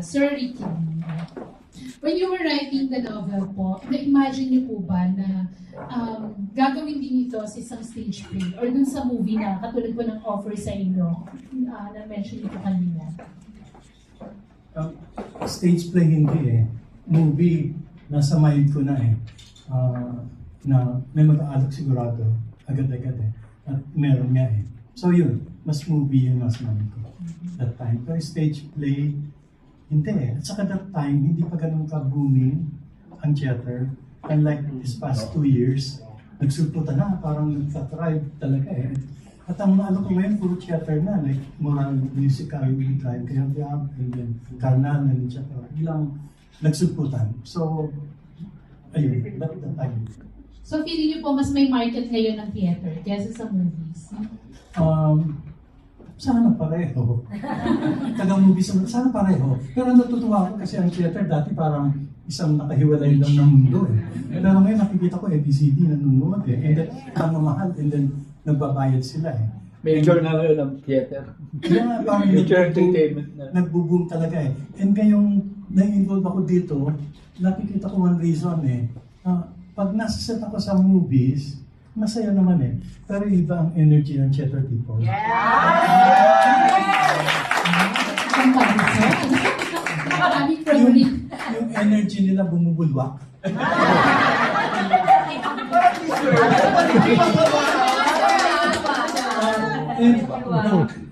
Sir Ricky, when you were writing the novel po, na-imagine niyo po ba na gagawin din ito sa isang stage play or dun sa movie na katulad po ng offer sa inyo na mention niyo po kanina? Stage play hindi eh. Movie, nasa mind ko na eh. Na may mag-aalok sigurado, agad-agad eh. At meron nga eh. So yun, mas movie yung nasa mind ko that time. Pero stage play, hindi eh. At saka that time, hindi pa ganun ka-booming ang theater. Unlike these past 2 years, nagsulputan na, parang nagtatribe talaga eh. At ang ano ko ngayon, puro theater na, like moral, musical, drive, kaya and then carnal, and theater. Bilang nagsulputan. So, ayun, that time. So feeling niyo po mas may market ngayon ng theater kaysa sa movies? Sana pareho. Taga-movies, sana pareho. Pero natutuwa ako kasi ang theater dati parang isang nakahiwalay lang ng mundo eh. Pero ngayon nakikita ko ABCD nanonood eh. And then, ang mamahal, and then nagbabayad sila eh. Major na ngayon ang theater. Kaya parang Major entertainment na. Nagbo-boom talaga eh. And ngayong na-involve ako dito, nakikita ko one reason eh. Pag nasa set ako sa movies, masaya naman eh. Pero iba ang energy ng theater people. Yung energy nila bumubulwak.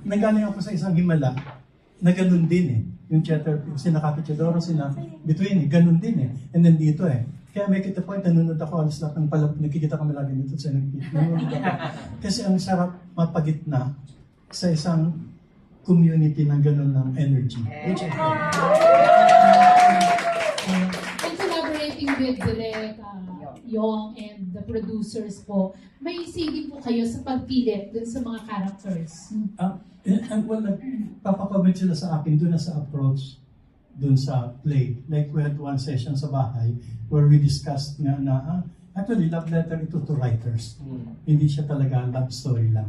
Nagaling ako sa isang himala na ganun din eh. Yung theater, sina Capitadoro, sina Between, ganun din eh. And then dito eh. Kaya may kita point, nanonood ako, alas lahat ng palap, nakikita kami lagi dito sa nanonood ako. Kasi ang sarap mapagitna sa isang community ng ganun ng energy. Which I And collaborating with Direk, Yong, and the producers po, may say din po kayo sa pagpilit dun sa mga characters. well, nagpapakomment sila sa akin doon na sa approach doon sa play. Like we had one session sa bahay where we discussed nga na actually love letter ito to writers. Hindi siya talaga love story lang.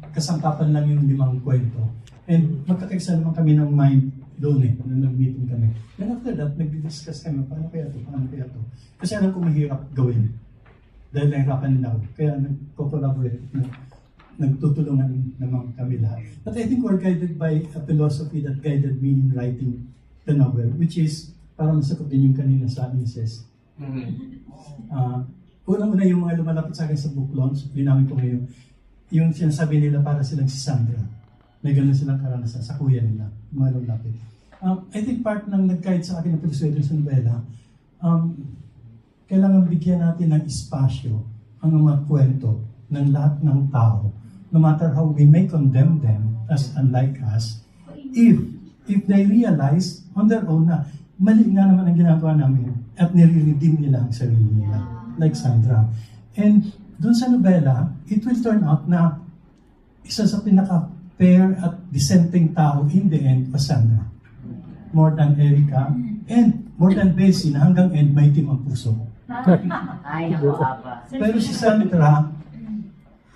Kasangkapan lang yung 5 kwento. And magkakaisa naman kami ng mind doon eh, nung nag-meeting kami. Then after that, nag-discuss kami, paano kaya to? Kasi alam ko mahirap gawin. Dahil nahirapan din ako. Kaya nag-collaborate, nagtutulungan naman kami lahat. But I think we're guided by a philosophy that guided me in writing the novel, which is, para masakot din yung kanina sa incest. Unang-una yung mga lumalapit sa akin sa book launch, linawin ko ngayon, yung sinasabi nila para silang si Sandra. May ganun silang karanasan sa kuya nila, mga lumalapit. I think part ng nag-guide sa akin ng persuasion sa novela, kailangan bigyan natin ng espasyo ang mga kwento ng lahat ng tao, no matter how we may condemn them as unlike us, if they realize on their own na mali nga naman ang ginagawa namin at nire-redeem nila ang sarili nila, like Sandra. And dun sa nobela, it will turn out na isa sa pinaka-fair at dissenting tao in the end was Sandra. More than Erica, and more than Bessie na hanggang end may team ang puso. Ay, nakakaba. Pero si Sandra,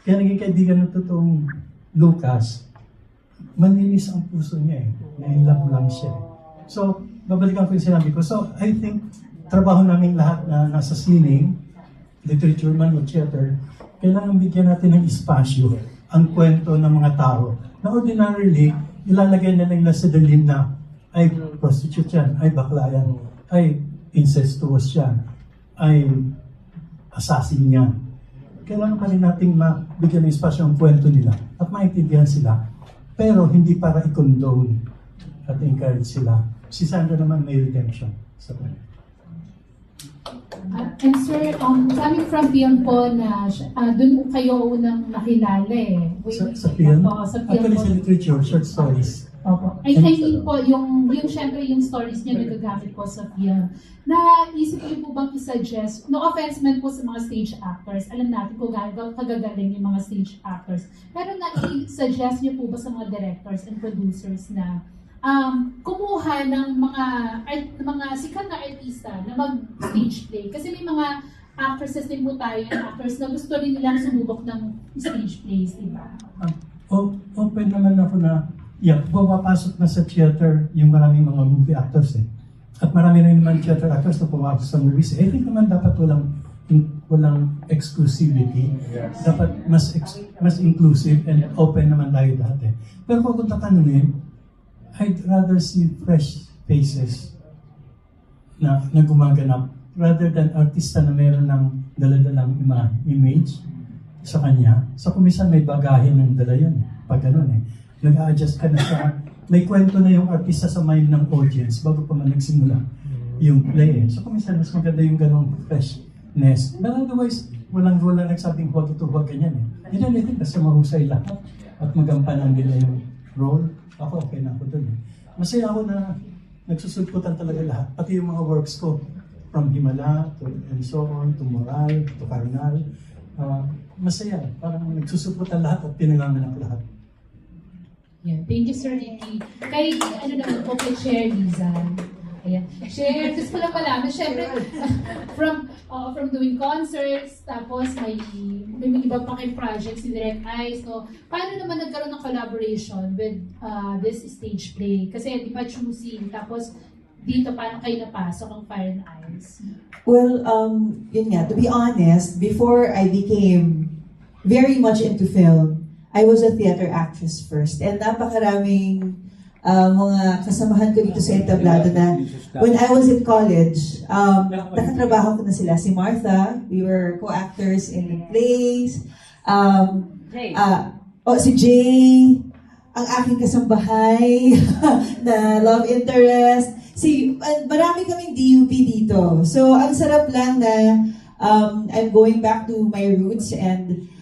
kaya naging kaibigan ng totoong Lucas, manilis ang puso niya eh. Na-in-love lang siya. So, babalikan ko yung sinabi ko. So, I think, trabaho namin lahat na nasa sining, literature man o theater, kailangan bigyan natin ng espasyo ang kwento ng mga tao na ordinarily, ilalagay na nila sa dalim na ay prostitute yan, ay bakla yan, ay incestuous yan, ay assassin yan. Kailangan pa rin nating mabigyan ng espasyo ang kwento nila at maintindihan sila. Pero hindi para i-condone at encourage sila. Si Sandra naman may redemption sa kwento. And sir, coming from Pion po na doon kayo unang nakilala eh. Sa film? Sa film Actually po. sa literature, short stories. Opo. I mean po, yung syempre yung stories niya nagagamit po sa film. Naisip niyo po bang i-suggest, no offense man po sa mga stage actors, alam natin kung kagagaling yung mga stage actors, pero na-i-suggest niyo po ba sa mga directors and producers na kumuha ng mga sikat na artista na mag-stage play? Kasi may mga actresses din po tayo and actors na gusto rin nilang sumubok ng stage plays, di ba? Open naman ako na Yeah, pumapasok na sa theater yung maraming mga movie actors eh. At marami rin naman theater actors na pumapasok sa movies. I think naman dapat walang exclusivity. Dapat mas inclusive and open naman tayo lahat eh. Pero kung tatanungin, I'd rather see fresh faces na gumaganap rather than artista na meron ng daladalang image sa kanya. So kung minsan may bagahe ng dala yun. Pag ganun eh. Nag-a-adjust ka na sa... May kwento na yung artista sa mind ng audience bago pa man nagsimula yung play eh. So kung minsan mas maganda yung ganung freshness. But otherwise, walang nagsabing huwag ito, huwag ganyan eh. Yun I think kasi mahusay lahat at magampanan nila yung role. Ako okay na ako dun eh. Masaya ako na nagsusulputan talaga lahat. Pati yung mga works ko from Himala to and so on, to Moral, to Carnal. Masaya. Parang nagsusulputan lahat at pinanganganak lahat. Yeah, thank you, Sir Ricky. Kay, naman po kay Chair Liza. Ayan. Chair, gusto ko lang malaman, syempre, from doing concerts, tapos may iba pa kayong projects in Direct Eyes, no? Paano naman nagkaroon ng collaboration with this stage play? Kasi di ba choosing, tapos dito, paano kayo napasok ang Fire and Ice? Well, yun nga, to be honest, before I became very much into film, I was a theater actress first. And napakaraming mga kasamahan ko dito sa Entablado na when I was in college, nakatrabaho ko na sila. Si Martha, we were co-actors in the plays. Si Jay, ang aking kasambahay na love interest. Marami kaming DUP dito. So, ang sarap lang na I'm going back to my roots and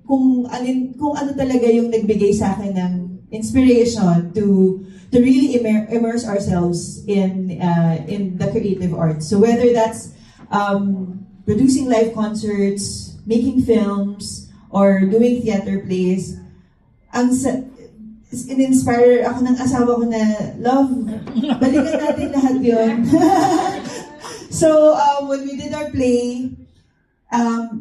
kung ano talaga yung nagbigay sa akin ng inspiration to really immerse ourselves in the creative arts. So whether that's producing live concerts, making films, or doing theater plays, in-inspire ako ng asawa ko na, love, balikan natin lahat yun. So when we did our play,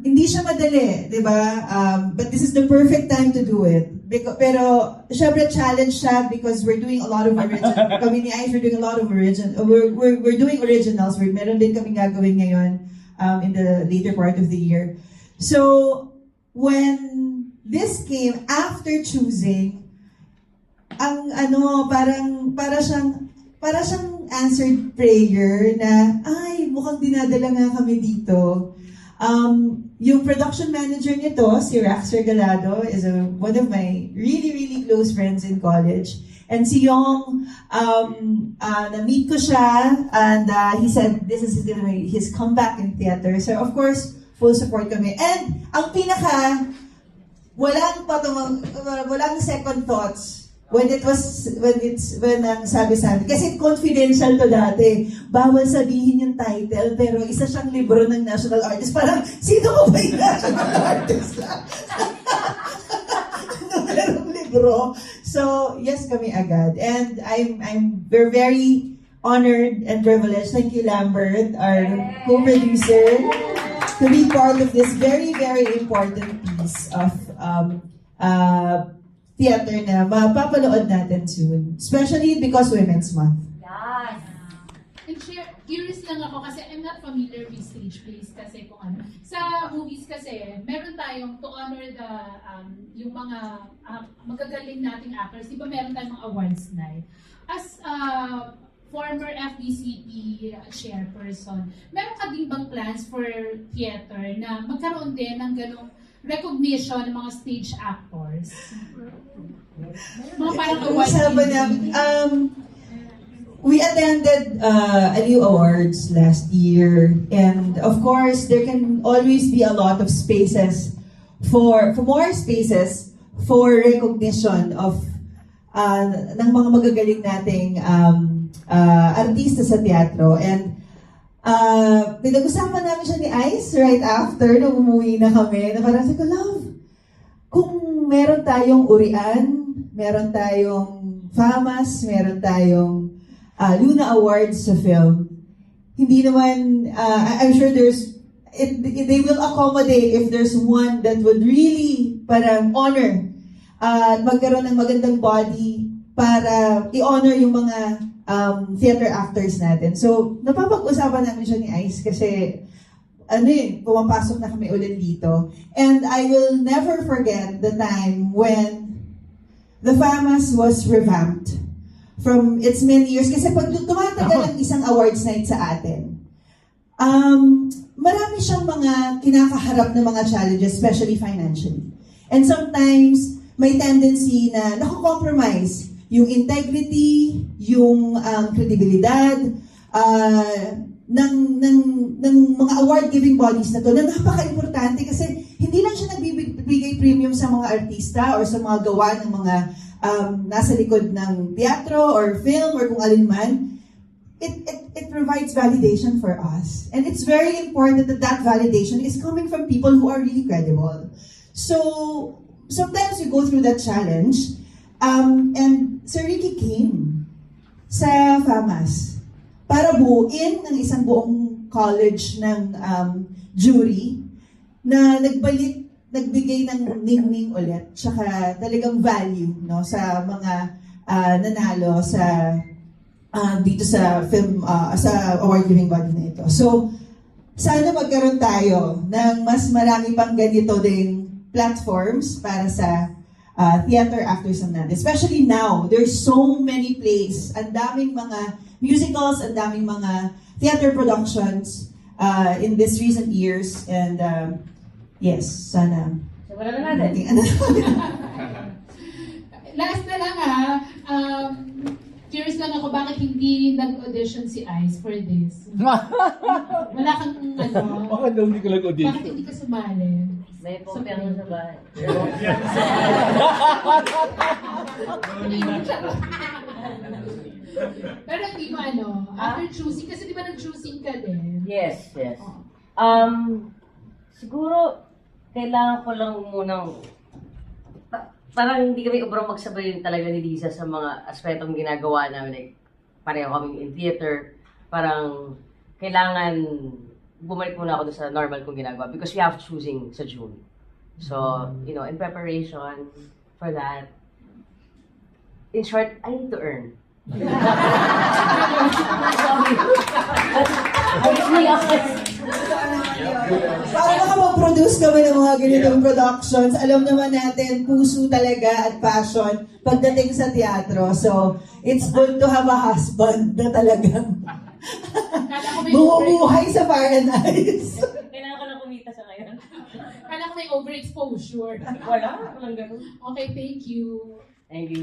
hindi siya madali, di ba? But this is the perfect time to do it. Pero, syempre challenge siya because we're doing a lot of kami ni Ice, we're doing a lot of we're doing originals. Meron din kami gagawin ngayon in the later part of the year. So, when this came after choosing, para siyang answered prayer na, ay, mukhang dinadala nga kami dito. Yung production manager nito, si Rax Regalado, is one of my really, really close friends in college. And si Yong, na-meet ko siya, and he said, this is his comeback in theater. So, of course, full support kami. And, ang walang second thoughts. When sabi sa amin, kasi confidential to dati, bawal sabihin yung title, pero isa siyang libro ng national artist. Parang, sino mo ba yung national artist? Merong libro. So, yes kami agad. And we're very honored and privileged. Thank you, Lambert, our co-producer, to be part of this very, very important piece of theater na mapapanood natin soon. Especially because Women's Month. Yes! And curious lang ako kasi I'm not familiar with stage plays kasi kung ano. Sa movies kasi, meron tayong to honor yung mga magagaling nating actors. Di ba meron tayong mga awards night? As former FDCP chairperson, meron ka din bang plans for theater na magkaroon din ng ganong recognition ng mga stage actors? Mga parang awards. We attended Aliw Awards last year, and of course, there can always be a lot of spaces for more spaces for recognition of ng mga magagaling nating artista sa teatro. And pinag-usapan namin siya ni Ice right after nung umuwi na kami, na parang sabi ko, love, kung meron tayong urian, meron tayong FAMAS, meron tayong Luna Awards sa film, hindi naman, I'm sure they will accommodate if there's one that would really parang honor magkaroon ng magandang body para i-honor yung mga theater actors natin. So, napapag-usapan namin siya ni Ice kasi pumapasok na kami ulit dito. And I will never forget the time when The FAMAS was revamped from its many years. Kasi pag tumatagal ang isang awards night sa atin, marami siyang mga kinakaharap na mga challenges, especially financially. And sometimes, may tendency na nakukompromise yung integrity, yung credibilidad, ng mga award-giving bodies na to na napaka-importante kasi hindi lang siya nagbibigay premium sa mga artista or sa mga gawa ng mga nasa likod ng teatro or film or kung alin man. It provides validation for us. And it's very important that that validation is coming from people who are really credible. So, sometimes you go through that challenge, and Sir Ricky came sa FAMAS para buuin ng isang buong college ng jury na nagbigay ng ningning ulit, tsaka talagang value no sa mga nanalo sa dito sa film sa award-giving body na ito. So sana magkaroon tayo ng mas marami pang ganito ding platforms para sa theater actors natin. Especially now, there's so many plays, ang daming mga musicals, ang daming mga theater productions in this recent years. And yes, sana. Wala na natin. Last na lang curious lang ako bakit hindi nag-audition si Ice for this. Wala kang Bakit daw hindi ka bakit nag-audition? hindi ka sumali? May pumpero sa bahay. Pero hindi mo after choosing, kasi di ba nag-choosing ka din? Yes, yes. Oh. Siguro, kailangan ko lang munang, parang hindi kami obrang magsabay talaga ni Liza sa mga aspetong ginagawa namin. Like, pareho kami in theater. Parang, kailangan bumalik muna ako doon sa normal kong ginagawa because we have choosing sa June. So, in preparation for that, in short, I need to earn. Para makapag-produce kami ng mga ganitong productions, alam naman natin, puso talaga at passion pagdating sa teatro. So, it's good to have a husband na talagang bumubuhay sa Fire and Ice. Kailangan ko lang kumita sa ngayon. Kala ko may overexposure. Walang ganun. Okay, thank you. Thank you.